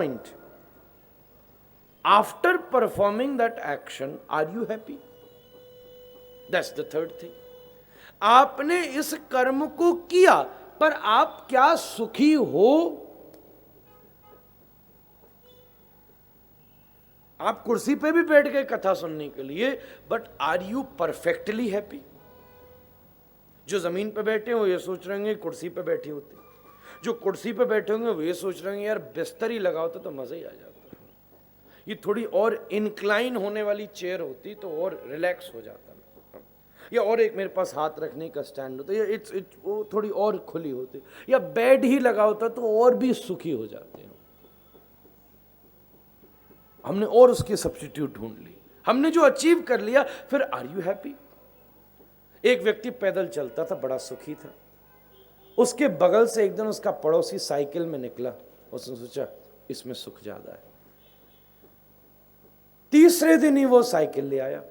point, after performing that action, are you happy? That's the third thing. आपने इस कर्म को किया, पर आप क्या सुखी हो? आप कुर्सी पे भी बैठ गए कथा सुनने के लिए, but are you perfectly happy? जो जमीन पे बैठे हो ये सोच रहे होंगे कुर्सी पे बैठे होते, जो कुर्सी पे बैठे होंगे वो ये सोच रहे होंगे यार बिस्तर ही लगा होता तो मजा ही आ जाता, ये थोड़ी और इंक्लाइन होने वाली चेयर होती तो और रिलैक्स हो जाता, या और एक मेरे पास हाथ रखने का स्टैंड होता, या वो थोड़ी और खुली होती, या बेड ही लगा होता तो और भी सुखी हो जाते हैं। हमने और उसके सब्स्टिट्यूट ढूंढ ली, हमने जो अचीव कर लिया, फिर आर यू हैप्पी? एक व्यक्ति पैदल चलता था, बड़ा सुखी था, उसके बगल से एक दिन उसका पड़ोसी साइकिल में निकला, उसने सोचा इसमें सुख ज्यादा है, तीसरे दिन ही वो साइकिल ले आया,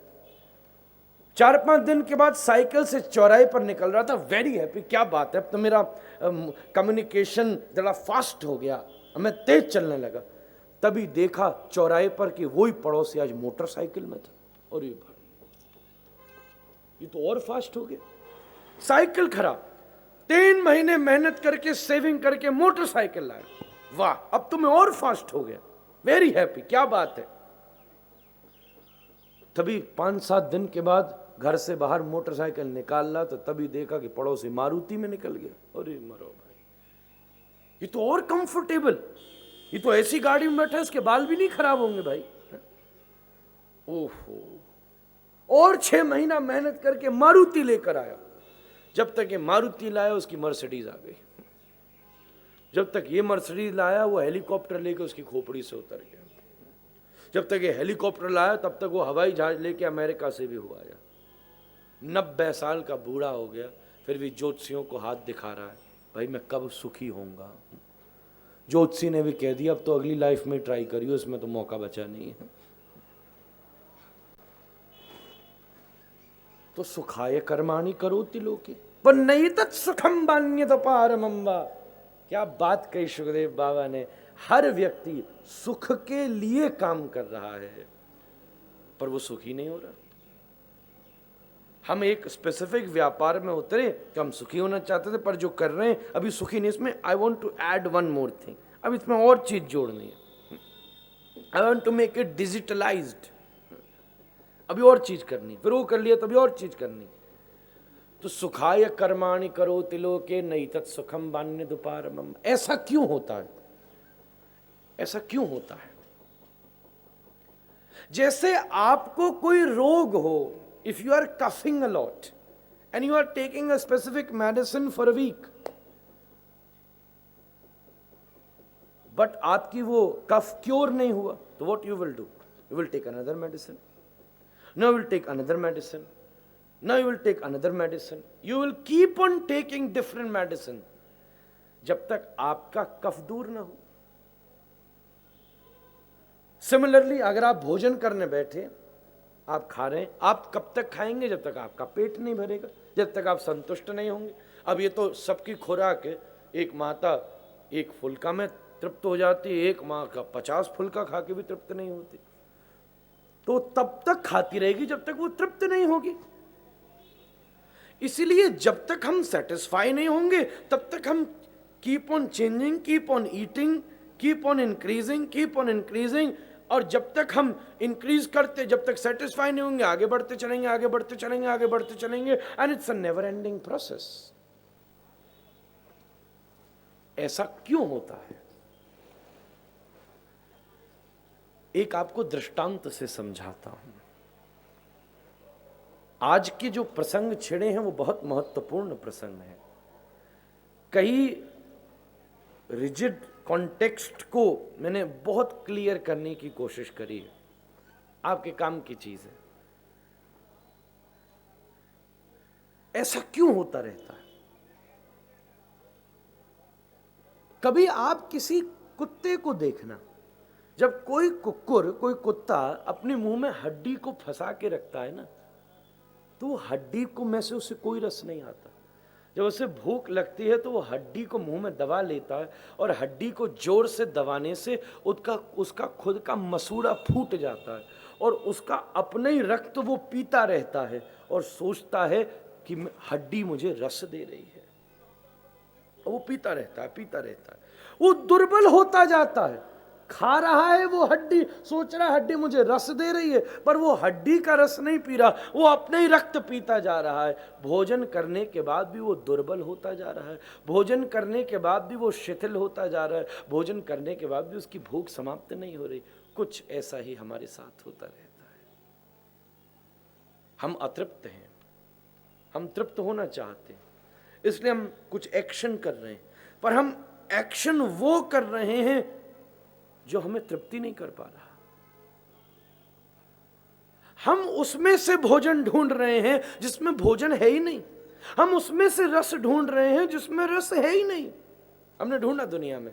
4-5 दिन के बाद साइकिल से चौराहे पर निकल रहा था, वेरी हैप्पी, क्या बात है, अब तो मेरा कम्युनिकेशन जरा फास्ट हो गया, मैं तेज चलने लगा, तभी देखा चौराहे पर कि वही पड़ोसी आज मोटरसाइकिल में था, और ये तो और फास्ट हो गया, साइकिल खराब, 3 महीने मेहनत करके सेविंग करके मोटरसाइकिल लाया, वाह अब तो मैं और फास्ट हो गया, वेरी हैप्पी, क्या बात है। तभी 5-7 दिन के बाद घर से बाहर मोटरसाइकिल निकाल ला तो तभी देखा कि पड़ोसी मारुति में निकल गया, अरे मरो भाई, ये तो और कंफर्टेबल, ये तो ऐसी गाड़ी में बैठा है इसके बाल भी नहीं खराब होंगे भाई, ओहो, और 6 महीना मेहनत करके मारुति लेकर आया, जब तक ये मारुति लाया उसकी मर्सिडीज आ गई, जब तक ये मर्सिडीज लाया वो हेलीकॉप्टर लेकर उसकी खोपड़ी से उतर गया, जब तक ये हेलीकॉप्टर लाया तब तक वो हवाई जहाज लेके अमेरिका से भी हुआ आया, 90 साल का बूढ़ा हो गया, फिर भी ज्योतिषियों को हाथ दिखा रहा है, भाई मैं कब सुखी होऊंगा। ज्योतिषी ने भी कह दिया अब तो अगली लाइफ में ट्राई करियो, इसमें तो मौका बचा नहीं है। तो सुखाय कर्माणि करोति लोके पर नहीं तत्सुखम बान्यत पारमं वा, क्या बात कही सुखदेव बाबा ने, हर व्यक्ति सुख के लिए काम कर रहा है पर वो सुखी नहीं हो रहा। हम एक स्पेसिफिक व्यापार में उतरे कि हम सुखी होना चाहते थे पर जो कर रहे हैं अभी सुखी नहीं, इसमें I want to add one more thing, अब इसमें और चीज जोड़नी है, I want to make it digitalized, अभी और चीज करनी, फिर वो कर लिया तभी और चीज करनी। तो सुखाय कर्माणि करोति लोके नहीं तत्सुखम बान्यत पारमं, ऐसा क्यों होता है? ऐसा क्यों होता है? जैसे आपको कोई रोग हो, if you are coughing a lot and you are taking a specific medicine for a week, but आपकी वो कफ क्योर नहीं हुआ, तो what you will do? You will take another medicine, now you will take another medicine, now you will take another medicine, you will keep on taking different medicine जब तक आपका कफ दूर ना हो। सिमिलरली अगर आप भोजन करने बैठे, आप खा रहे हैं, आप कब तक खाएंगे? जब तक आपका पेट नहीं भरेगा, जब तक आप संतुष्ट नहीं होंगे। अब ये तो सबकी खुराक है, एक माता एक फुल्का में तृप्त हो जाती है, एक माँ का 50 फुल्का खा के भी तृप्त नहीं होती, तो तब तक खाती रहेगी जब तक वो तृप्त नहीं होगी। इसीलिए जब तक हम सेटिस्फाई नहीं होंगे तब तक हम keep on changing, keep on eating, keep on increasing, keep on increasing, और जब तक हम इंक्रीज करते, जब तक सेटिस्फाई नहीं होंगे, आगे बढ़ते चलेंगे, आगे बढ़ते चलेंगे, आगे बढ़ते चलेंगे, and it's a never ending process. ऐसा क्यों होता है? एक आपको दृष्टांत से समझाता हूं। आज के जो प्रसंग छिड़े हैं वो बहुत महत्वपूर्ण प्रसंग है। कई रिजिड कॉन्टेक्स्ट को मैंने बहुत क्लियर करने की कोशिश करी है, आपके काम की चीज है। ऐसा क्यों होता रहता है? कभी आप किसी कुत्ते को देखना, जब कोई कुक्कुर, कोई कुत्ता अपने मुंह में हड्डी को फंसा के रखता है ना, तो हड्डी को में से उसे कोई रस नहीं आता। जब उसे भूख लगती है तो वो हड्डी को मुंह में दबा लेता है और हड्डी को जोर से दबाने से उसका खुद का मसूड़ा फूट जाता है और उसका अपने ही रक्त वो पीता रहता है और सोचता है कि हड्डी मुझे रस दे रही है। और वो पीता रहता है, वो दुर्बल होता जाता है। खा रहा है वो हड्डी, सोच रहा है हड्डी मुझे रस दे रही है, पर वो हड्डी का रस नहीं पी रहा, वो अपने ही रक्त पीता जा रहा है। भोजन करने के बाद भी वो दुर्बल होता जा रहा है, भोजन करने के बाद भी वो शिथिल होता जा रहा है, भोजन करने के बाद भी उसकी भूख समाप्त नहीं हो रही। कुछ ऐसा ही हमारे साथ होता रहता है। हम अतृप्त हैं, हम तृप्त होना चाहते हैं, इसलिए हम कुछ एक्शन कर रहे हैं, पर हम एक्शन वो कर रहे हैं जो हमें तृप्ति नहीं कर पा रहा। हम उसमें से भोजन ढूंढ रहे हैं जिसमें भोजन है ही नहीं, हम उसमें से रस ढूंढ रहे हैं जिसमें रस है ही नहीं। हमने ढूंढा दुनिया में,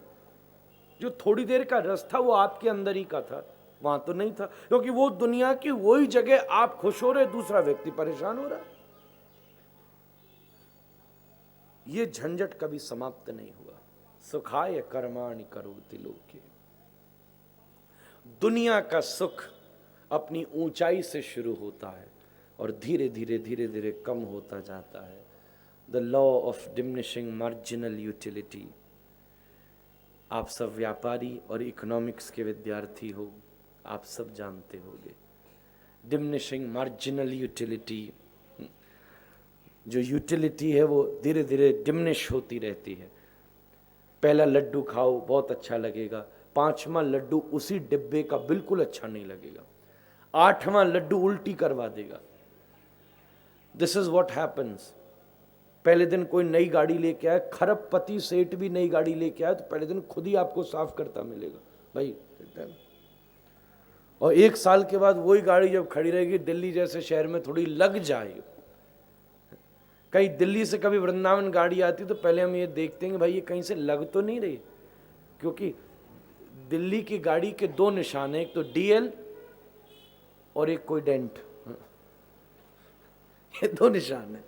जो थोड़ी देर का रस था वो आपके अंदर ही का था, वहां तो नहीं था, क्योंकि वो दुनिया की वही जगह आप खुश हो रहे, दूसरा व्यक्ति परेशान हो रहा है। ये झंझट कभी समाप्त नहीं हुआ। सुखाय कर्माणि करोति लोके। दुनिया का सुख अपनी ऊंचाई से शुरू होता है और धीरे धीरे कम होता जाता है। The law of diminishing marginal utility. आप सब व्यापारी और इकोनॉमिक्स के विद्यार्थी हो, आप सब जानते होंगे डिमिनिशिंग मार्जिनल यूटिलिटी। जो यूटिलिटी है वो धीरे धीरे डिमिनिश होती रहती है। पहला लड्डू खाओ बहुत अच्छा लगेगा, 5वां लड्डू उसी डिब्बे का बिल्कुल अच्छा नहीं लगेगा, 8वां लड्डू उल्टी करवा देगा। This is what happens. पहले दिन कोई नई गाड़ी लेके आए, खरबपति सेठ भी नई गाड़ी लेके आए तो पहले दिन खुद ही आपको साफ करता मिलेगा भाई। और 1 साल के बाद वही गाड़ी जब खड़ी रहेगी दिल्ली जैसे शहर में थोड़ी लग जाएगी। कहीं दिल्ली से कभी वृंदावन गाड़ी आती तो पहले हम ये देखते हैं कि भाई ये कहीं से लग तो नहीं रही, क्योंकि दिल्ली की गाड़ी के 2 निशान है, एक तो डीएल और एक कोई डेंट, ये 2 निशान है।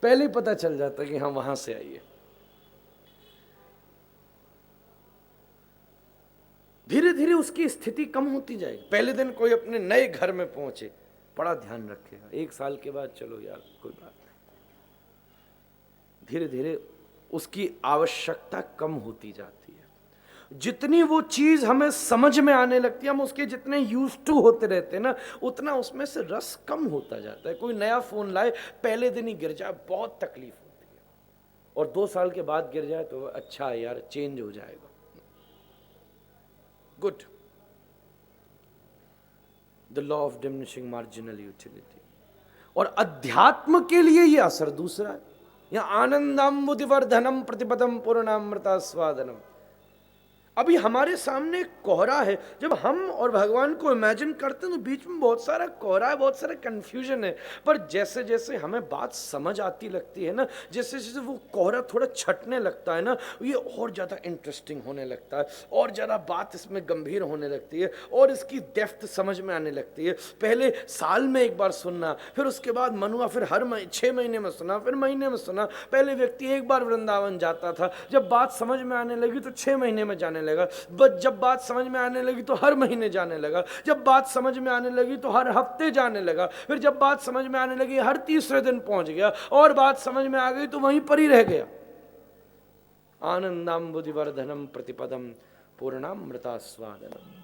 पहले ही पता चल जाता है कि हाँ वहां से आई है। धीरे धीरे उसकी स्थिति कम होती जाएगी। पहले दिन कोई अपने नए घर में पहुंचे, बड़ा ध्यान रखेगा, 1 साल के बाद चलो यार कोई बात नहीं, धीरे धीरे उसकी आवश्यकता कम होती जाती है। जितनी वो चीज हमें समझ में आने लगती है, हम उसके जितने यूज टू होते रहते हैं ना, उतना उसमें से रस कम होता जाता है। कोई नया फोन लाए, पहले दिन ही गिर जाए बहुत तकलीफ होती है, और 2 साल के बाद गिर जाए तो अच्छा है यार चेंज हो जाएगा, good. The law of diminishing marginal utility. और अध्यात्म के लिए यह असर दूसरा है। यहाँ आनंदम बुद्धिवर्धनम प्रतिपदम पूर्णामृता स्वादनम। अभी हमारे सामने कोहरा है, जब हम और भगवान को इमेजिन करते हैं तो बीच में बहुत सारा कोहरा है, बहुत सारा कंफ्यूजन है, पर जैसे जैसे हमें बात समझ आती लगती है ना, जैसे जैसे वो कोहरा थोड़ा छटने लगता है ना, ये और ज़्यादा इंटरेस्टिंग होने लगता है, और ज़्यादा बात इसमें गंभीर होने लगती है, और इसकी डेप्थ समझ में आने लगती है। पहले साल में एक बार सुनना, फिर उसके बाद मनुआ, फिर हर 6 महीने में सुना, फिर महीने में सुना। पहले व्यक्ति एक बार वृंदावन जाता था, जब बात समझ में आने लगी तो 6 महीने में जाने लगा, जब बात समझ में आने लगी तो हर महीने जाने लगा, जब बात समझ में आने लगी तो हर हफ्ते जाने लगा, फिर जब बात समझ में आने लगी हर तीसरे दिन पहुंच गया, और बात समझ में आ गई तो वहीं पर ही रह गया। आनंदम बुद्धिवर्धनम प्रतिपदम पूर्णामृता स्वादनम।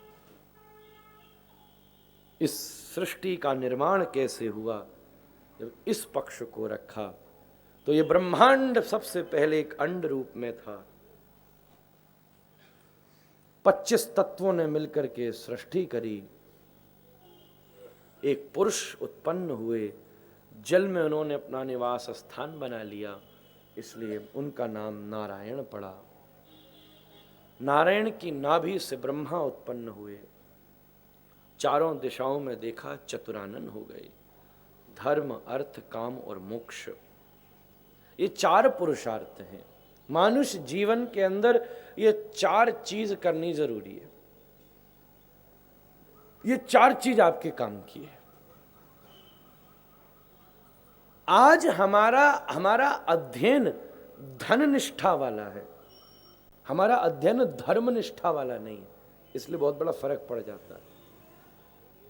इस सृष्टि का निर्माण कैसे हुआ? जब इस पक्ष को रखा तो ये ब्रह्मांड सबसे पहले एक अंड रूप में था। 25 तत्वों ने मिलकर के सृष्टि करी, एक पुरुष उत्पन्न हुए, जल में उन्होंने अपना निवास स्थान बना लिया, इसलिए उनका नाम नारायण पड़ा। नारायण की नाभि से ब्रह्मा उत्पन्न हुए, चारों दिशाओं में देखा चतुरानन हो गए, धर्म अर्थ काम और मोक्ष, ये 4 पुरुषार्थ हैं। मानुष जीवन के अंदर ये 4 चीज करनी जरूरी है। ये 4 चीज आपके काम की है। आज हमारा हमारा अध्ययन धन निष्ठा वाला है, हमारा अध्ययन धर्म निष्ठा वाला नहीं है, इसलिए बहुत बड़ा फर्क पड़ जाता है।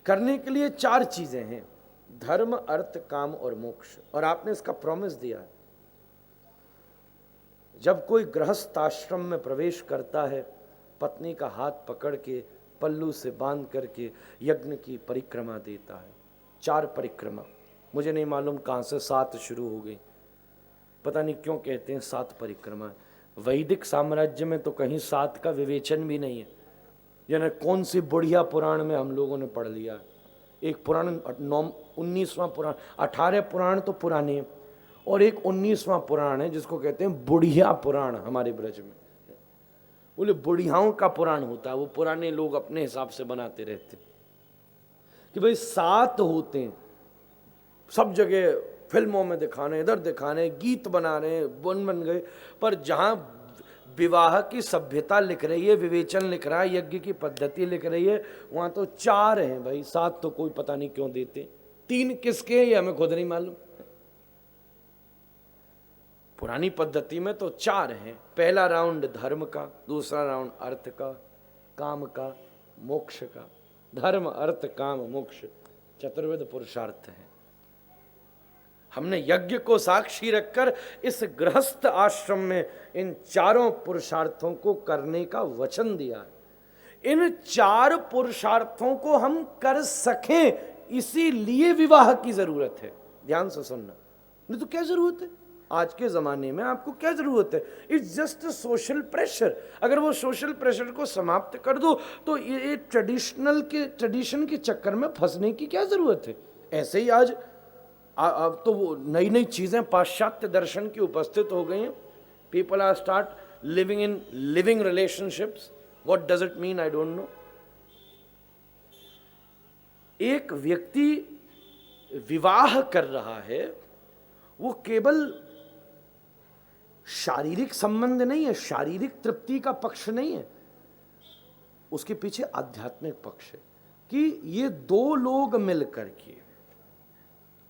करने के लिए 4 चीजें हैं, धर्म, अर्थ, काम और मोक्ष, और आपने इसका प्रॉमिस दिया है। जब कोई गृहस्थ आश्रम में प्रवेश करता है, पत्नी का हाथ पकड़ के पल्लू से बांध करके यज्ञ की परिक्रमा देता है। 4 परिक्रमा, मुझे नहीं मालूम कहाँ से 7 शुरू हो गई, पता नहीं क्यों कहते हैं 7 परिक्रमा। वैदिक साम्राज्य में तो कहीं 7 का विवेचन भी नहीं है। यानी कौन सी बढ़िया पुराण में हम लोगों ने पढ़ लिया, एक पुराण 19वां पुराण, 18 पुराण तो पुराने हैं और एक 19वां पुराण है जिसको कहते हैं बुढ़िया पुराण। हमारे ब्रज में बोले बुढ़ियाओं का पुराण होता है, वो पुराने लोग अपने हिसाब से बनाते रहते कि भाई 7 होते हैं, सब जगह फिल्मों में दिखाने, इधर दिखाने, गीत बना रहे, बन गए, पर जहां विवाह की सभ्यता लिख रही है, विवेचन लिख रहा है, यज्ञ की पद्धति लिख रही है, वहां तो 4 हैं भाई, 7 तो कोई पता नहीं क्यों देते। 3 किसके हैं ये हमें खुद नहीं मालूम। पुरानी पद्धति में तो 4 हैं। पहला राउंड धर्म का, दूसरा राउंड अर्थ का, काम का, मोक्ष का। धर्म, अर्थ, काम, मोक्ष चतुर्विध पुरुषार्थ है। हमने यज्ञ को साक्षी रखकर इस गृहस्थ आश्रम में इन 4 पुरुषार्थों को करने का वचन दिया है। इन 4 पुरुषार्थों को हम कर सकें, इसीलिए विवाह की जरूरत है। ध्यान से सुनना, नहीं तो क्या जरूरत है? आज के जमाने में आपको क्या जरूरत है? It's just social pressure. अगर वो सोशल प्रेशर को समाप्त कर दो तो ये ट्रेडिशन के चक्कर में फंसने की क्या जरूरत है? ऐसे ही आज अब तो वो नई नई चीजें पाश्चात्य दर्शन की उपस्थित हो गई हैं। People are start living in living relationships. What does it mean? I don't know. एक व्यक्ति विवाह कर रहा है, वो केवल शारीरिक संबंध नहीं है, शारीरिक तृप्ति का पक्ष नहीं है, उसके पीछे आध्यात्मिक पक्ष है कि ये 2 लोग मिलकर के,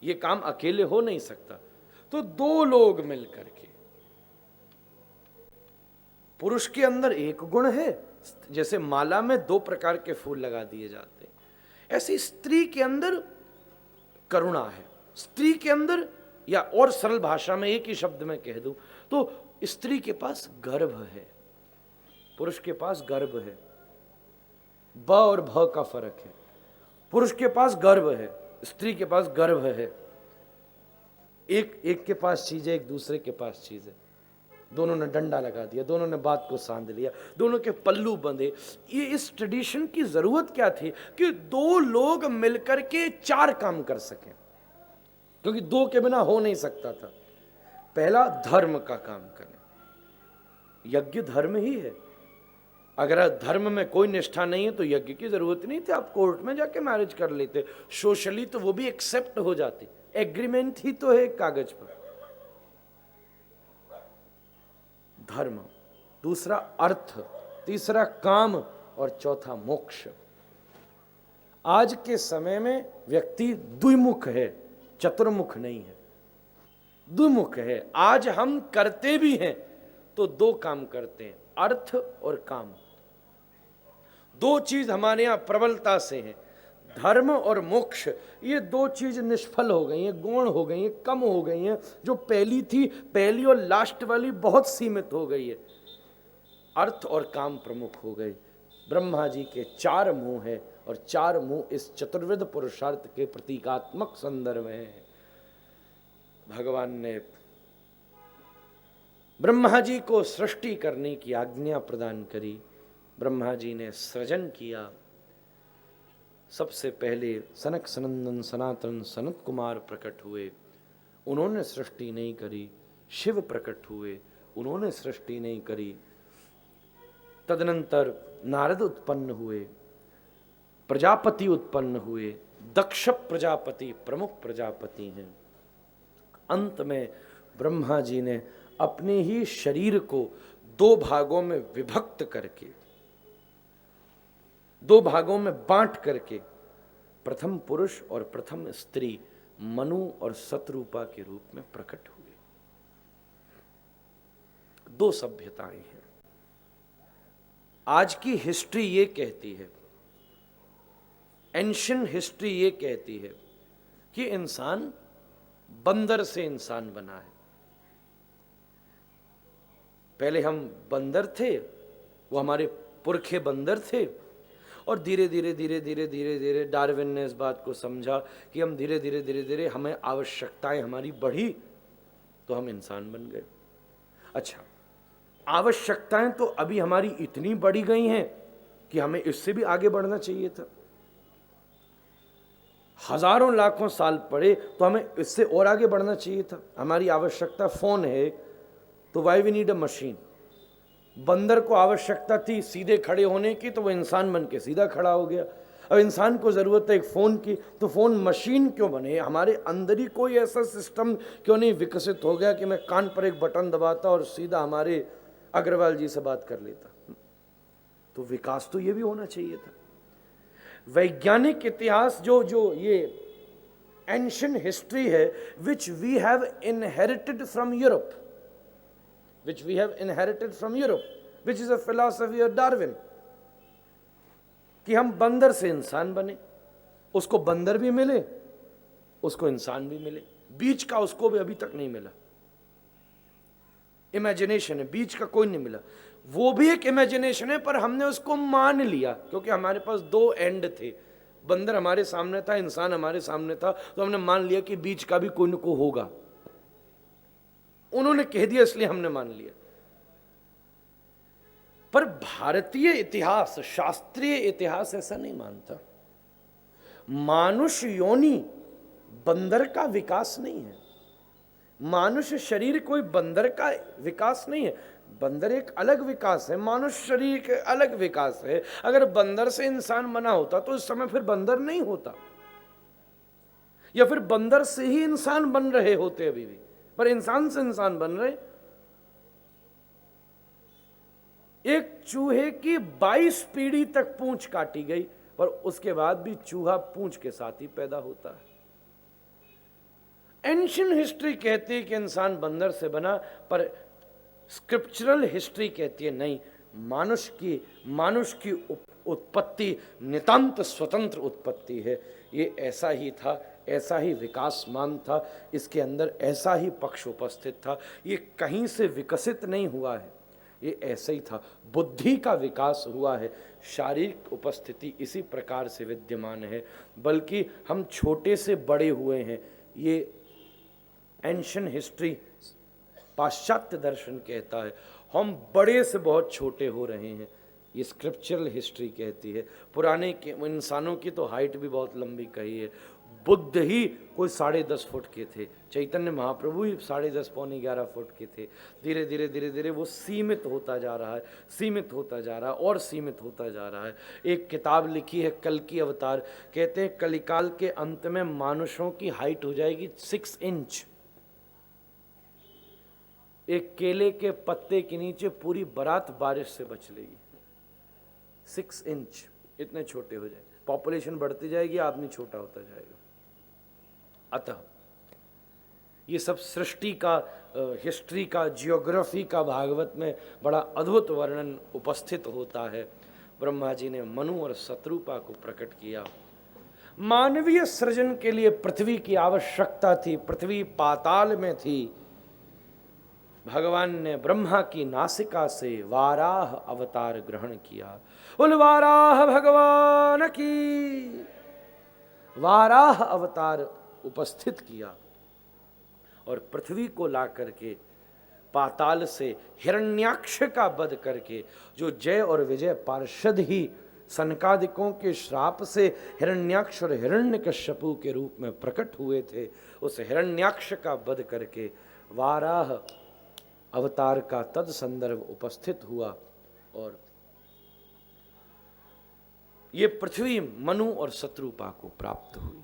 ये काम अकेले हो नहीं सकता, तो 2 लोग मिलकर के। पुरुष के अंदर एक गुण है, जैसे माला में 2 प्रकार के फूल लगा दिए जाते हैं, ऐसे स्त्री के अंदर करुणा है। स्त्री के अंदर, या और सरल भाषा में एक ही शब्द में कह दूं तो स्त्री के पास गर्भ है, पुरुष के पास गर्भ है। ब और भ का फर्क है। पुरुष के पास गर्भ है, स्त्री के पास गर्भ है। एक के पास चीज है, एक दूसरे के पास चीज है। दोनों ने डंडा लगा दिया, दोनों ने बात को सांध लिया, दोनों के पल्लू बंधे। ये इस ट्रेडिशन की जरूरत क्या थी कि 2 लोग मिलकर के 4 काम कर सकें, क्योंकि 2 के बिना हो नहीं सकता था। पहला धर्म का काम करें, यज्ञ धर्म ही है। अगर धर्म में कोई निष्ठा नहीं है तो यज्ञ की जरूरत नहीं थी, आप कोर्ट में जाके मैरिज कर लेते, सोशली तो वो भी एक्सेप्ट हो जाती, एग्रीमेंट ही तो है कागज पर। धर्म, दूसरा अर्थ, तीसरा काम और चौथा मोक्ष। आज के समय में व्यक्ति द्विमुख है, चतुर्मुख नहीं है, द्विमुख है। आज हम करते भी हैं तो 2 काम करते हैं, अर्थ और काम। 2 चीज हमारे यहां प्रबलता से है, धर्म और मोक्ष। ये 2 चीज निष्फल हो गई हैं, गौण हो गई हैं, कम हो गई हैं। जो पहली थी, पहली और लास्ट वाली बहुत सीमित हो गई है। अर्थ और काम प्रमुख हो गए। ब्रह्मा जी के 4 मुंह है और 4 मुंह इस चतुर्विध पुरुषार्थ के प्रतीकात्मक संदर्भ है। भगवान ने ब्रह्मा जी को सृष्टि करने की आज्ञा प्रदान करी। ब्रह्मा जी ने सृजन किया। सबसे पहले सनक सनंदन सनातन सनत कुमार प्रकट हुए, उन्होंने सृष्टि नहीं करी। शिव प्रकट हुए, उन्होंने सृष्टि नहीं करी। तदनंतर नारद उत्पन्न हुए, प्रजापति उत्पन्न हुए। दक्ष प्रजापति प्रमुख प्रजापति हैं। अंत में ब्रह्मा जी ने अपने ही शरीर को 2 भागों में विभक्त करके, 2 भागों में बांट करके, प्रथम पुरुष और प्रथम स्त्री मनु और शत्रुपा के रूप में प्रकट हुए। दो सभ्यताएं हैं। आज की हिस्ट्री ये कहती है, एंशिएंट हिस्ट्री ये कहती है कि इंसान बंदर से इंसान बना है। पहले हम बंदर थे, वो हमारे पुरखे बंदर थे, और धीरे धीरे डार्विन ने इस बात को समझा कि हम धीरे धीरे हमें आवश्यकताएं हमारी बढ़ी तो हम इंसान बन गए। अच्छा, आवश्यकताएं तो अभी हमारी इतनी बढ़ी गई हैं कि हमें इससे भी आगे बढ़ना चाहिए था। हजारों लाखों साल पड़े तो हमें इससे और आगे बढ़ना चाहिए था। हमारी आवश्यकता फोन है तो why we need a machine. बंदर को आवश्यकता थी सीधे खड़े होने की तो वो इंसान बन के सीधा खड़ा हो गया। अब इंसान को जरूरत है एक फोन की, तो फोन मशीन क्यों बने? हमारे अंदर ही कोई ऐसा सिस्टम क्यों नहीं विकसित हो गया कि मैं कान पर एक बटन दबाता और सीधा हमारे अग्रवाल जी से बात कर लेता? तो विकास तो ये भी होना चाहिए था। वैज्ञानिक इतिहास जो ये एंशिएंट हिस्ट्री है which we have inherited from Europe, which we have inherited from Europe, which is a philosophy of Darwin, कि हम बंदर से इंसान बने, उसको बंदर भी मिले, उसको इंसान भी मिले, बीच का उसको भी अभी तक नहीं मिला। इमेजिनेशन है, बीच का कोई नहीं मिला। वो भी एक इमेजिनेशन है, पर हमने उसको मान लिया क्योंकि हमारे पास दो एंड थे। बंदर हमारे सामने था, इंसान हमारे सामने था, तो हमने मान लिया कि बीच का भी कोई न कोई होगा। उन्होंने कह दिया इसलिए हमने मान लिया। पर भारतीय इतिहास, शास्त्रीय इतिहास ऐसा नहीं मानता। मानुष योनि बंदर का विकास नहीं है। मानुष शरीर कोई बंदर का विकास नहीं है। बंदर एक अलग विकास है, मानुष शरीर के अलग विकास है। अगर बंदर से इंसान बना होता तो इस समय फिर बंदर नहीं होता, या फिर बंदर से ही इंसान बन रहे होते अभी भी, पर इंसान से इंसान बन रहे। एक चूहे की 22 पीढ़ी तक पूंछ काटी गई, पर उसके बाद भी चूहा पूंछ के साथ ही पैदा होता है। एंशिएंट हिस्ट्री कहती है कि इंसान बंदर से बना, पर स्क्रिप्चरल हिस्ट्री कहती है नहीं, मानुष की उत्पत्ति नितांत स्वतंत्र उत्पत्ति है। ये ऐसा ही था, ऐसा ही विकासमान था, इसके अंदर ऐसा ही पक्ष उपस्थित था। ये कहीं से विकसित नहीं हुआ है, ये ऐसा ही था। बुद्धि का विकास हुआ है, शारीरिक उपस्थिति इसी प्रकार से विद्यमान है, बल्कि हम छोटे से बड़े हुए हैं। ये एंशिएंट हिस्ट्री, पाश्चात्य दर्शन कहता है हम बड़े से बहुत छोटे हो रहे हैं। ये स्क्रिप्चरल हिस्ट्री कहती है। पुराने के इंसानों की तो हाइट भी बहुत लंबी कही है। बुद्ध ही कोई 10.5 फुट के थे, चैतन्य महाप्रभु ही 10.5 पौने 11 फुट के थे। धीरे धीरे वो सीमित होता जा रहा है, सीमित होता जा रहा है और सीमित होता जा रहा है। एक किताब लिखी है कल की अवतार, कहते हैं कलिकाल के अंत में मानुषों की हाइट हो जाएगी 6 इंच। एक केले के पत्ते के नीचे पूरी बारात बारिश से बच लेगी। 6 इंच, इतने छोटे हो जाए। पॉपुलेशन बढ़ती जाएगी, आदमी छोटा होता जाएगा। अतः ये सब सृष्टि का, हिस्ट्री का, जियोग्राफी का भागवत में बड़ा अद्भुत वर्णन उपस्थित होता है। ब्रह्मा जी ने मनु और शत्रुपा को प्रकट किया। मानवीय सृजन के लिए पृथ्वी की आवश्यकता थी, पृथ्वी पाताल में थी। भगवान ने ब्रह्मा की नासिका से वाराह अवतार ग्रहण किया। बोल वाराह भगवान की। वाराह अवतार उपस्थित किया और पृथ्वी को ला करके पाताल से हिरण्याक्ष का वध करके, जो जय और विजय पार्षद ही सनकादिकों के श्राप से हिरण्याक्ष और हिरण्यकश्यपु के रूप में प्रकट हुए थे, उस हिरण्याक्ष का वध करके वाराह अवतार का तद संदर्भ उपस्थित हुआ और ये पृथ्वी मनु और शत्रुपा को प्राप्त हुई।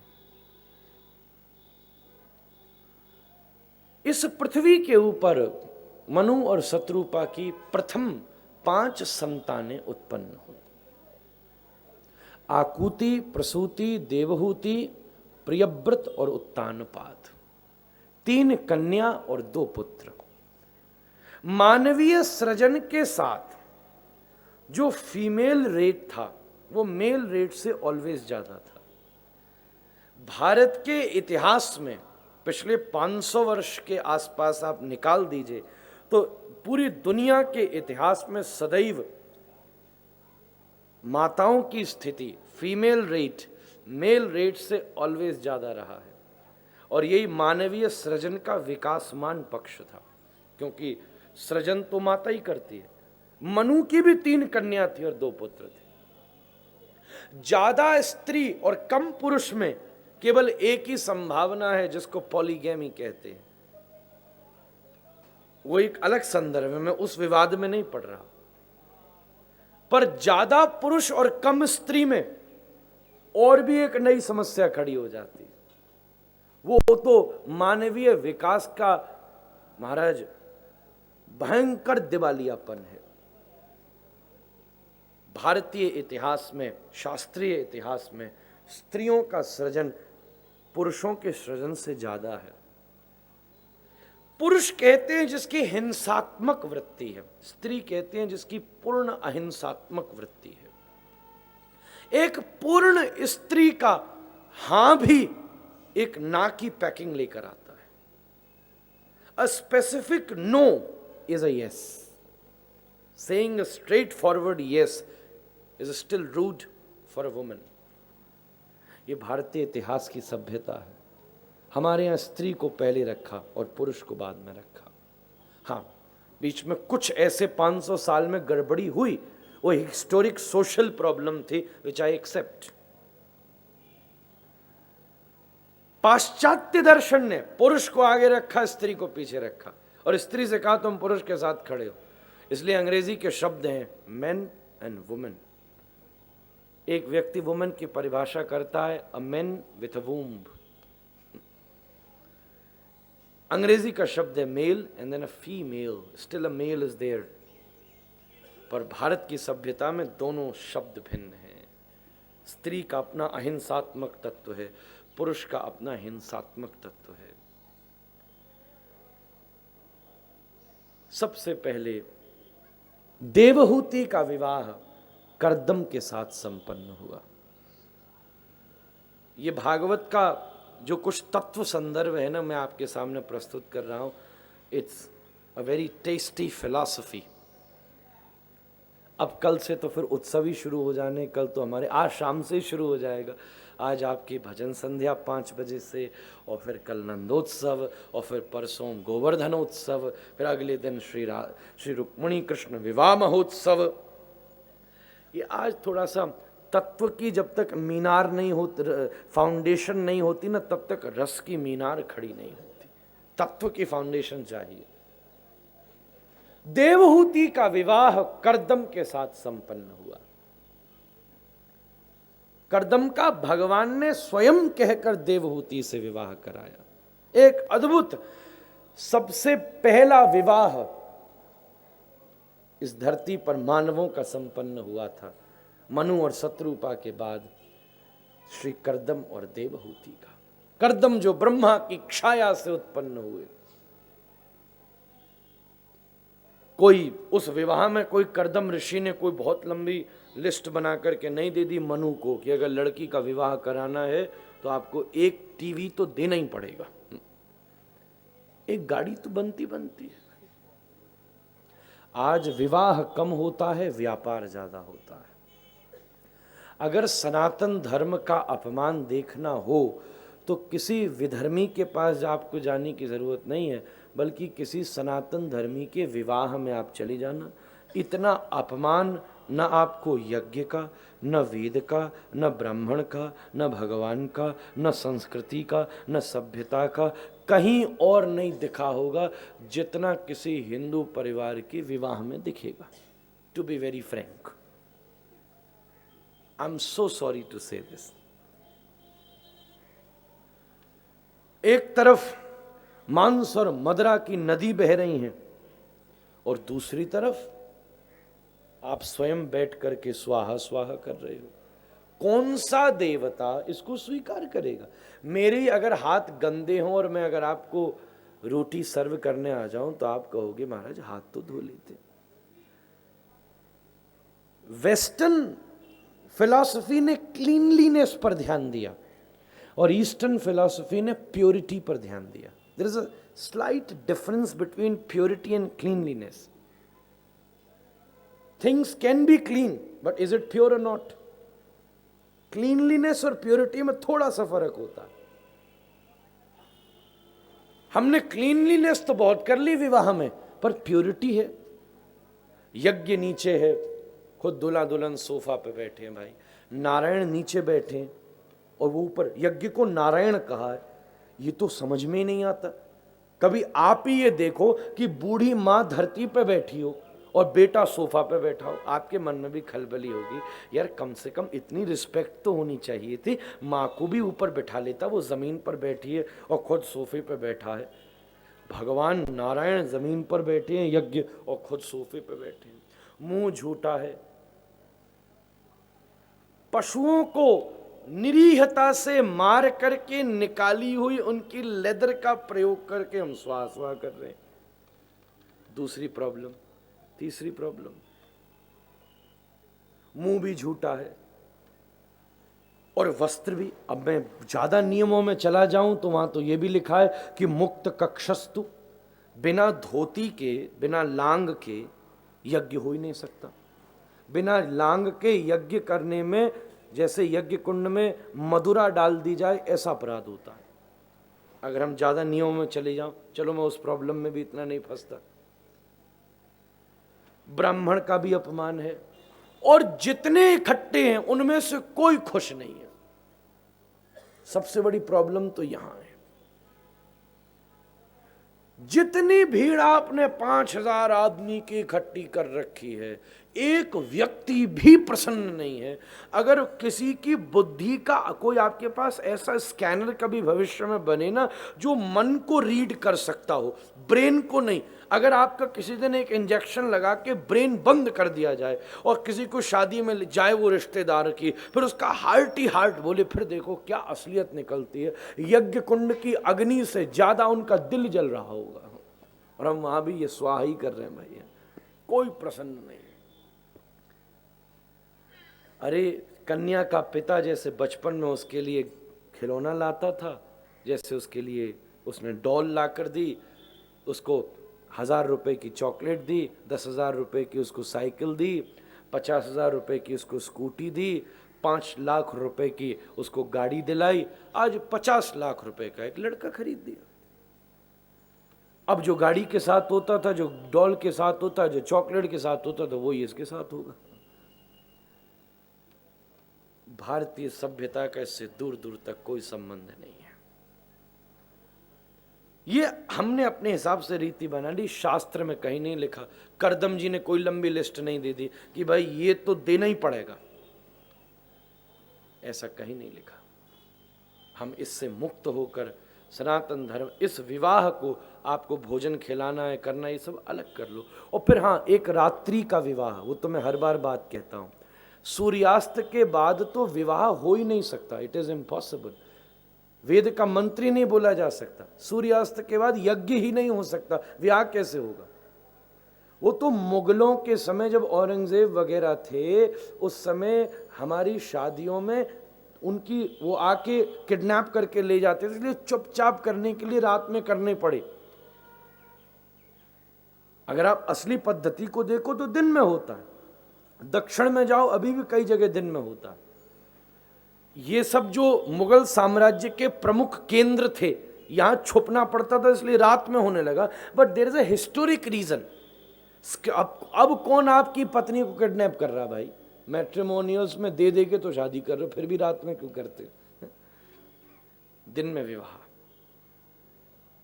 इस पृथ्वी के ऊपर मनु और शत्रुपा की प्रथम 5 संतानें उत्पन्न हुई। आकुति, प्रसूति, देवहूति, प्रियव्रत और उत्तानपाद, 3 कन्या और 2 पुत्र। मानवीय सृजन के साथ जो फीमेल रेट था वो मेल रेट से ऑलवेज ज्यादा था। भारत के इतिहास में पिछले 500 वर्ष के आसपास आप निकाल दीजिए तो पूरी दुनिया के इतिहास में सदैव माताओं की स्थिति फीमेल रेट मेल रेट से ऑलवेज ज्यादा रहा है। और यही मानवीय सृजन का विकासमान पक्ष था, क्योंकि सृजन तो माता ही करती है। मनु की भी 3 कन्या थी और 2 पुत्र थे। ज्यादा स्त्री और कम पुरुष में केवल एक ही संभावना है जिसको पॉलीगैमी कहते हैं। वो एक अलग संदर्भ है, मैं उस विवाद में नहीं पढ़ रहा। पर ज्यादा पुरुष और कम स्त्री में और भी एक नई समस्या खड़ी हो जाती है। वो तो मानवीय विकास का महाराज भयंकर दिवालियापन है। भारतीय इतिहास में, शास्त्रीय इतिहास में स्त्रियों का सृजन पुरुषों के सृजन से ज्यादा है। पुरुष कहते हैं जिसकी हिंसात्मक वृत्ति है, स्त्री कहते हैं जिसकी पूर्ण अहिंसात्मक वृत्ति है। एक पूर्ण स्त्री का हां भी एक ना की पैकिंग लेकर आता है। A specific no is a yes. Saying a straightforward yes is still rude for a woman. ये भारतीय इतिहास की सभ्यता है। हमारे यहाँ स्त्री को पहले रखा और पुरुष को बाद में रखा। हाँ, बीच में कुछ ऐसे 500 साल में गड़बड़ी हुई, वो हिस्टोरिक सोशल प्रॉब्लम थी, विच आई एक्सेप्ट। पाश्चात्य दर्शन ने पुरुष को आगे रखा, स्त्री को पीछे रखा, और स्त्री से कहा तुम पुरुष के साथ खड़े हो। इसलिए अंग्रेजी के शब्द हैं मैन एंड वुमेन। एक व्यक्ति वुमेन की परिभाषा करता है a man with a womb. अंग्रेजी का शब्द है male and then a female, still a male is there. पर भारत की सभ्यता में दोनों शब्द भिन्न हैं। स्त्री का अपना अहिंसात्मक तत्व है, पुरुष का अपना हिंसात्मक तत्व है। सबसे पहले देवहूति का विवाह कर्दम के साथ संपन्न हुआ। ये भागवत का जो कुछ तत्व संदर्भ है ना, मैं आपके सामने प्रस्तुत कर रहा हूं। It's a very tasty philosophy. अब कल से तो फिर उत्सव ही शुरू हो जाने, कल तो हमारे आज शाम से ही शुरू हो जाएगा। आज आपकी भजन संध्या 5 बजे से, और फिर कल नंदोत्सव, और फिर परसों गोवर्धनोत्सव, फिर अगले दिन श्री रुक्मिणी कृष्ण विवाह महोत्सव। ये आज थोड़ा सा तत्व की जब तक मीनार नहीं होती, फाउंडेशन नहीं होती ना, तब तक रस की मीनार खड़ी नहीं होती। तत्व की फाउंडेशन चाहिए। देवहूति का विवाह कर्दम के साथ संपन्न हुआ। कर्दम का भगवान ने स्वयं कहकर देवहूति से विवाह कराया। एक अद्भुत, सबसे पहला विवाह इस धरती पर मानवों का संपन्न हुआ था। मनु और शत्रुपा के बाद श्री कर्दम और देवहूति का। कर्दम जो ब्रह्मा की छाया से उत्पन्न हुए। कोई उस विवाह में कोई कर्दम ऋषि ने कोई बहुत लंबी लिस्ट बना करके नहीं दे दी मनु को कि अगर लड़की का विवाह कराना है तो आपको एक टीवी तो देना ही पड़ेगा, एक गाड़ी तो बनती है। आज विवाह कम होता है, व्यापार ज्यादा होता है। अगर सनातन धर्म का अपमान देखना हो तो किसी विधर्मी के पास आपको जाने की जरूरत नहीं है, बल्कि किसी सनातन धर्मी के विवाह में आप चले जाना। इतना अपमान न आपको यज्ञ का, न वेद का, न ब्राह्मण का, न भगवान का, न संस्कृति का, न सभ्यता का कहीं और नहीं दिखा होगा जितना किसी हिंदू परिवार के विवाह में दिखेगा। To be very frank, I am so sorry to say this. एक तरफ मांस और मदिरा की नदी बह रही है और दूसरी तरफ आप स्वयं बैठ करके स्वाहा स्वाहा कर रहे हो। कौन सा देवता इसको स्वीकार करेगा? मेरे अगर हाथ गंदे हों और मैं अगर आपको रोटी सर्व करने आ जाऊं तो आप कहोगे महाराज हाथ तो धो लेते। वेस्टर्न फिलॉसफी ने क्लीनलीनेस पर ध्यान दिया और ईस्टर्न फिलॉसफी ने प्योरिटी पर ध्यान दिया। There is a slight difference between purity and cleanliness. Things can be clean but is it pure or not? Cleanliness और प्योरिटी में थोड़ा सा फर्क होता है। हमने क्लीनलीनेस तो बहुत कर ली विवाह में, पर प्योरिटी है। यज्ञ नीचे है, खुद दूल्हा दुल्हन सोफा पे बैठे हैं भाई, नारायण नीचे बैठे हैं और वो ऊपर। यज्ञ को नारायण कहा है, ये तो समझ में ही नहीं आता। कभी आप ही ये देखो कि बूढ़ी माँ धरती पे बैठी हो और बेटा सोफा पे बैठा हो, आपके मन में भी खलबली होगी, यार कम से कम इतनी रिस्पेक्ट तो होनी चाहिए थी। माँ को भी ऊपर बैठा लेता, वो जमीन पर बैठी है और खुद सोफे पे बैठा है। भगवान नारायण जमीन पर बैठे हैं यज्ञ और खुद सोफे पे बैठे हैं। मुंह झूठा है। पशुओं को निरीहता से मार करके निकाली हुई उनकी लेदर का प्रयोग करके हम स्वाहा कर रहे हैं। दूसरी प्रॉब्लम। तीसरी प्रॉब्लम, मुंह भी झूठा है और वस्त्र भी। अब मैं ज्यादा नियमों में चला जाऊं तो वहां तो यह भी लिखा है कि मुक्त कक्षस्तु, बिना धोती के बिना लांग के यज्ञ हो ही नहीं सकता। बिना लांग के यज्ञ करने में जैसे यज्ञ कुंड में मधुरा डाल दी जाए ऐसा अपराध होता है। अगर हम ज्यादा नियमों में चले जाओ, चलो मैं उस प्रॉब्लम में भी इतना नहीं फंसता। ब्राह्मण का भी अपमान है और जितने इकट्ठे हैं उनमें से कोई खुश नहीं है। सबसे बड़ी प्रॉब्लम तो यहां है। जितनी भीड़ आपने 5000 आदमी की इकट्ठी कर रखी है, एक व्यक्ति भी प्रसन्न नहीं है। अगर किसी की बुद्धि का कोई आपके पास ऐसा स्कैनर कभी भविष्य में बने ना जो मन को रीड कर सकता हो, ब्रेन को नहीं। अगर आपका किसी दिन एक इंजेक्शन लगा के ब्रेन बंद कर दिया जाए और किसी को शादी में जाए वो रिश्तेदार की, फिर उसका हार्ट ही हार्ट बोले, फिर देखो क्या असलियत निकलती है। यज्ञ कुंड की अग्नि से ज्यादा उनका दिल जल रहा होगा और हम वहां भी ये स्वाहा ही कर रहे हैं भैया, कोई प्रसन्न नहीं। अरे कन्या का पिता जैसे बचपन में उसके लिए खिलौना लाता था, जैसे उसके लिए उसने डॉल ला कर दी, उसको 1000 रुपए की चॉकलेट दी, 10,000 रुपए की उसको साइकिल दी, 50,000 रुपए की उसको स्कूटी दी, 5 लाख रुपए की उसको गाड़ी दिलाई। आज 50 लाख रुपए का एक लड़का खरीद दिया। अब जो गाड़ी के साथ होता था, जो डॉल के साथ होता, जो चॉकलेट के साथ होता था, वही इसके साथ होगा। भारतीय सभ्यता का इससे दूर दूर तक कोई संबंध नहीं है। ये हमने अपने हिसाब से रीति बना ली, शास्त्र में कहीं नहीं लिखा। करदम जी ने कोई लंबी लिस्ट नहीं दे दी कि भाई ये तो देना ही पड़ेगा, ऐसा कहीं नहीं लिखा। हम इससे मुक्त होकर सनातन धर्म, इस विवाह को आपको भोजन खिलाना है, करना, ये सब अलग कर लो। और फिर हाँ, एक रात्रि का विवाह, वो तो मैं हर बार बात कहता हूं, सूर्यास्त के बाद तो विवाह हो ही नहीं सकता, इट इज इम्पॉसिबल। वेद का मंत्र ही नहीं बोला जा सकता, सूर्यास्त के बाद यज्ञ ही नहीं हो सकता, विवाह कैसे होगा? वो तो मुगलों के समय जब औरंगजेब वगैरह थे, उस समय हमारी शादियों में उनकी वो आके किडनैप करके ले जाते थे, इसलिए चुपचाप करने के लिए रात में करने पड़े। अगर आप असली पद्धति को देखो तो दिन में होता है, दक्षिण में जाओ अभी भी कई जगह दिन में होता है। ये सब जो मुगल साम्राज्य के प्रमुख केंद्र थे, यहां छुपना पड़ता था, इसलिए रात में होने लगा। But there is a historic reason. अब कौन आपकी पत्नी को किडनैप कर रहा भाई? मैट्रिमोनियल्स में दे दे के तो शादी कर रहे हो, फिर भी रात में क्यों करते? दिन में विवाह,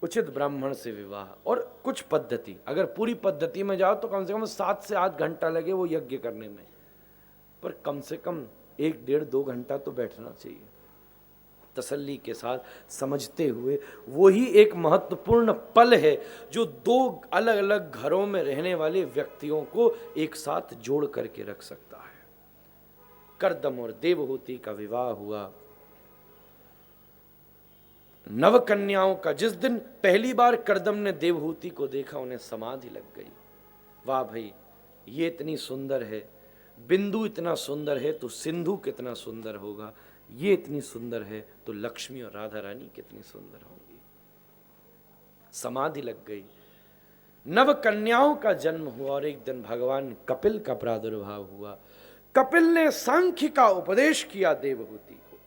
उचित ब्राह्मण से विवाह, और कुछ पद्धति, अगर पूरी पद्धति में जाओ तो कम से कम 7 से 8 घंटा लगे वो यज्ञ करने में, पर कम से कम 1, 1.5, 2 घंटा तो बैठना चाहिए तसल्ली के साथ, समझते हुए। वही एक महत्वपूर्ण पल है जो 2 अलग अलग घरों में रहने वाले व्यक्तियों को एक साथ जोड़ करके रख सकता है। कर्दम और देवहूति का विवाह हुआ। नव कन्याओं का जिस दिन पहली बार कर्दम ने देवहूति को देखा, उन्हें समाधि लग गई। वाह भाई, ये इतनी सुंदर है, बिंदु इतना सुंदर है तो सिंधु कितना सुंदर होगा, ये इतनी सुंदर है तो लक्ष्मी और राधा रानी कितनी सुंदर होंगी। समाधि लग गई। नव कन्याओं का जन्म हुआ और एक दिन भगवान कपिल का प्रादुर्भाव हुआ। कपिल ने सांख्य का उपदेश किया देवहूति को।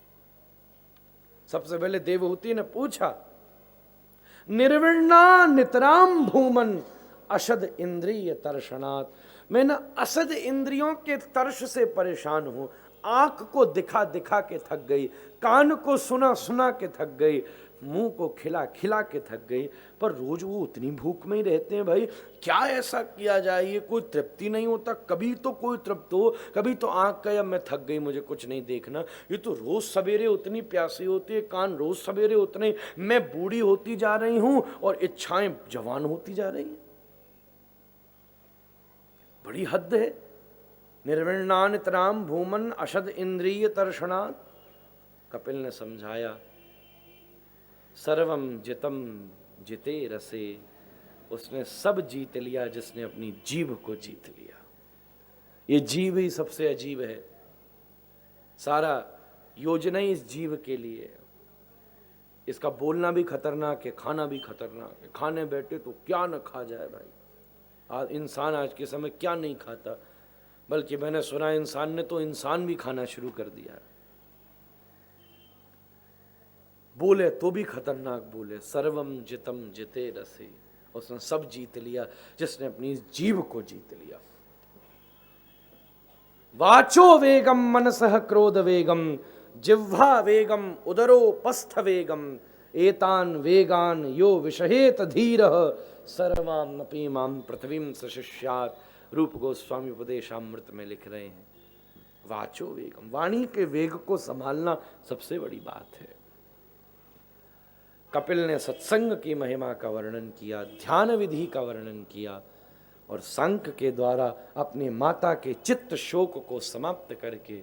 सबसे पहले देवहूति ने पूछा, निर्विण्णा नितराम भूमन अशद इंद्रिय तर्षणात्, मैं ना असद इंद्रियों के तर्ष से परेशान हूं। आंख को दिखा दिखा के थक गई, कान को सुना सुना के थक गई, मुंह को खिला खिला के थक गई, पर रोज वो उतनी भूख में ही रहते हैं। भाई क्या ऐसा किया जाए, ये कोई तृप्ति नहीं होता, कभी तो कोई तृप्त हो, कभी तो आंख का, या मैं थक गई मुझे कुछ नहीं देखना। ये तो रोज सवेरे उतनी प्यासी होती है, कान रोज सवेरे उतने, मैं बूढ़ी होती जा रही हूं और इच्छाएं जवान होती जा रही हैं। बड़ी हद है। निर्विण्णानितराम भूमन अशद इंद्रिय तर्षणात्। कपिल ने समझाया, सर्वम जितम जिते रसे, उसने सब जीत लिया जिसने अपनी जीभ को जीत लिया। ये जीभ ही सबसे अजीब है, सारा योजना ही इस जीव के लिए है। इसका बोलना भी खतरनाक है, खाना भी खतरनाक है। खाने बैठे तो क्या न खा जाए भाई। आज इंसान आज के समय क्या नहीं खाता, बल्कि मैंने सुना इंसान ने तो इंसान भी खाना शुरू कर दिया है। बोले तो भी खतरनाक बोले। सर्वम जितम जिते रसे, उसने सब जीत लिया जिसने अपनी जीभ को जीत लिया। वाचो वेगम मनसः क्रोध वेगम, जिह्वा वेगम उदरोपस्थ वेगम, एतान वेगान यो विषहेत धीरः सर्वामपि माम पृथ्वीं सशिष्यात्। रूप गोस्वामी उपदेशामृत में लिख रहे हैं, वाचो वेगम, वाणी के वेग को संभालना सबसे बड़ी बात है। कपिल ने सत्संग की महिमा का वर्णन किया, ध्यान विधि का वर्णन किया और सांख्य के द्वारा अपनी माता के चित्त शोक को समाप्त करके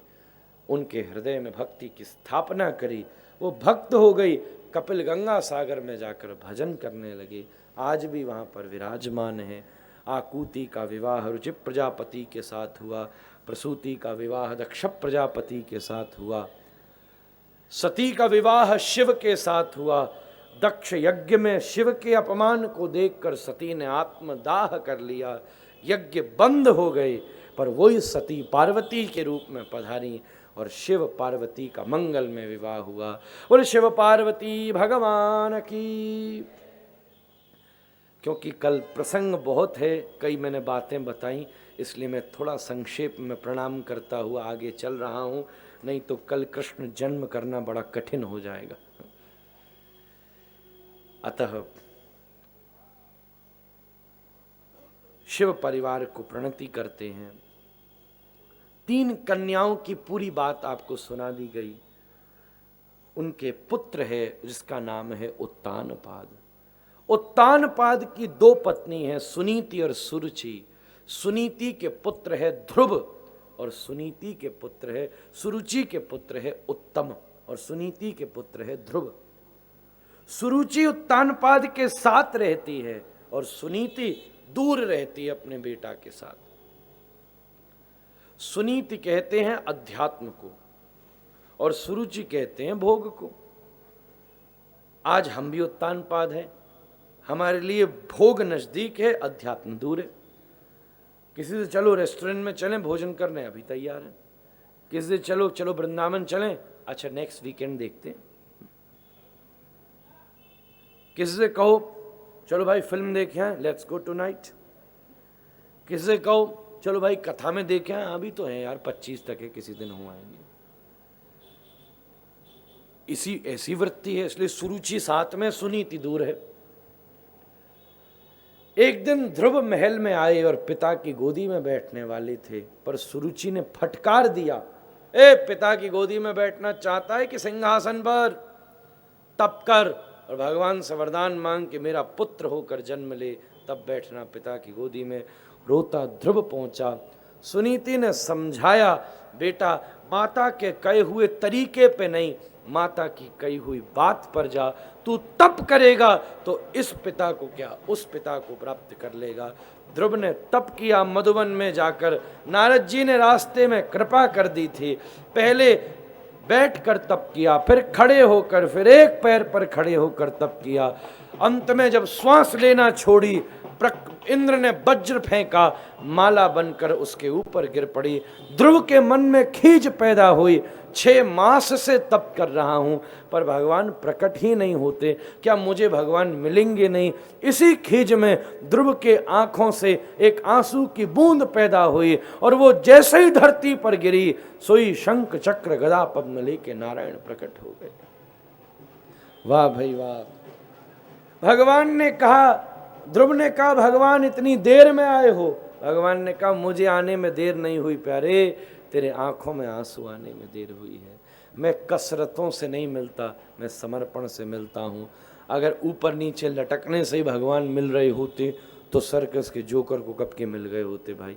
उनके हृदय में भक्ति की स्थापना करी। वो भक्त हो गई। कपिल गंगा सागर में जाकर भजन करने लगे, आज भी वहाँ पर विराजमान है। आकुति का विवाह रुचि प्रजापति के साथ हुआ, प्रसूति का विवाह दक्ष प्रजापति के साथ हुआ, सती का विवाह शिव के साथ हुआ। दक्ष यज्ञ में शिव के अपमान को देखकर सती ने आत्मदाह कर लिया, यज्ञ बंद हो गए, पर वही सती पार्वती के रूप में पधारी और शिव पार्वती का मंगल में विवाह हुआ। बोले शिव पार्वती भगवान की। क्योंकि कल प्रसंग बहुत है, कई मैंने बातें बताई, इसलिए मैं थोड़ा संक्षेप में प्रणाम करता हुआ आगे चल रहा हूं, नहीं तो कल कृष्ण जन्म करना बड़ा कठिन हो जाएगा। अतः शिव परिवार को प्रणति करते हैं। 3 कन्याओं की पूरी बात आपको सुना दी गई। उनके पुत्र है जिसका नाम है उत्तानपाद। उत्तानपाद की 2 पत्नी हैं, सुनीति और सुरुचि। सुनीति के पुत्र है ध्रुव और सुनीति के पुत्र है, सुरुचि के पुत्र है उत्तम और सुनीति के पुत्र है ध्रुव। सुरुचि उत्तानपाद के साथ रहती है और सुनीति दूर रहती है अपने बेटा के साथ। सुनीति कहते हैं अध्यात्म को और सुरुचि कहते हैं भोग को। आज हम भी उत्तानपाद हैं, हमारे लिए भोग नजदीक है, अध्यात्म दूर है। किसी से चलो रेस्टोरेंट में चलें भोजन करने, अभी तैयार हैं। किसी से चलो चलो वृंदावन चलें, अच्छा नेक्स्ट वीकेंड देखते हैं। किसी से कहो चलो भाई फिल्म देखें हैं, लेट्स गो टुनाइट। किसी से कहो चलो भाई कथा में देखें हैं, अभी तो है यार 25 तक है, किसी दिन हो आएंगे। इसी ऐसी वृत्ति है, इसलिए सुरुचि साथ में, सुनीति दूर है। एक दिन ध्रुव महल में आए और पिता की गोदी में बैठने वाले थे, पर सुरुचि ने फटकार दिया, ए पिता की गोदी में बैठना चाहता है कि सिंहासन पर? तप कर और भगवान से वरदान मांग के मेरा पुत्र होकर जन्म ले, तब बैठना पिता की गोदी में। रोता ध्रुव पहुंचा, सुनीति ने समझाया, बेटा माता के कहे हुए तरीके पे नहीं, माता की कही हुई बात पर जा। तू तप करेगा तो इस पिता को क्या, उस पिता को प्राप्त कर लेगा। ध्रुव ने तप किया मधुवन में जाकर। नारद जी ने रास्ते में कृपा कर दी थी। पहले बैठकर तप किया, फिर खड़े होकर, फिर एक पैर पर खड़े होकर तप किया। अंत में जब श्वास लेना छोड़ी, इंद्र ने वज्र फेंका, माला बनकर उसके ऊपर गिर पड़ी। ध्रुव के मन में खींच पैदा हुई, 6 मास से तप कर रहा हूं पर भगवान प्रकट ही नहीं होते, क्या मुझे भगवान मिलेंगे नहीं। इसी खींच में ध्रुव के आंखों से एक आंसू की बूंद पैदा हुई और वो जैसे ही धरती पर गिरी, सोई शंख चक्र गदा पद्म लेके नारायण प्रकट हो गए। वाह भाई वाह। भगवान ने कहा, ध्रुव ने कहा भगवान इतनी देर में आए हो। भगवान ने कहा मुझे आने में देर नहीं हुई प्यारे, तेरे आंखों में आंसू आने में देर हुई है। मैं कसरतों से नहीं मिलता, मैं समर्पण से मिलता हूँ। अगर ऊपर नीचे लटकने से ही भगवान मिल रहे होते तो सर्कस के जोकर को कब के मिल गए होते भाई।